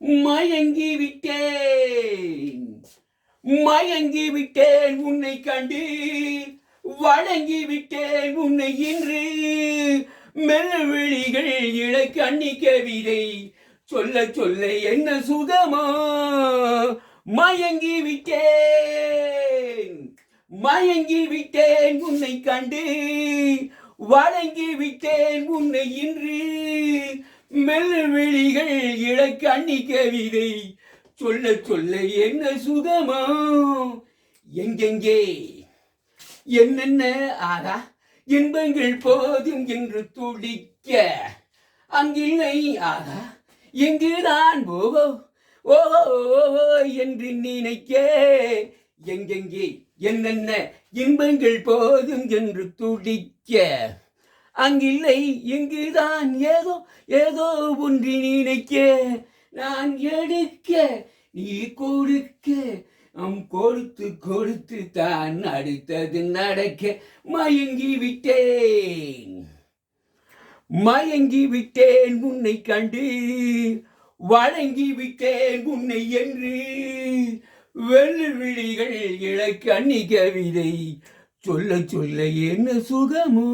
மயங்கி விட்டேன் மயங்கி விட்டேன் உன்னை கண்டு, வழங்கி விட்டேன் உன்னை இன்று. மெல்விழிகள் இளக்கண்ணி கவிதை சொல்ல சொல்ல என்ன சுகமா. மயங்கி விட்டேன் உன்னை கண்டு, வழங்கி விட்டேன் உன்னை இன்று. மெல்விழிகள் இளக்கண்ணி கவிதை சொல்ல சொல்ல என்ன சுகமா. எங்கெங்கே என்னென்ன ஆகா இன்பங்கள் போதும் என்று துடிக்க, அங்கில்லை ஆகா எங்குதான் போகோ ஓஹோ என்று நினைக்க. எங்கெங்கே என்னென்ன இன்பங்கள் போதும் என்று துடிக்க, அங்கில்லை இங்குதான் ஏதோ ஏதோ ஒன்று நினைக்க. நான் எடுக்க நீ கொடுக்க, கொடுத்து கொடுத்து தான் அடுத்தது நடக்க. மயங்கி விட்டேன் உன்னை கண்டு, வழங்கி விட்டேன் உன்னை என்று. வெள்ளிவிழிகள் இளக்கண்ணி கவிதை சொல்ல சொல்ல என்ன சுகமோ.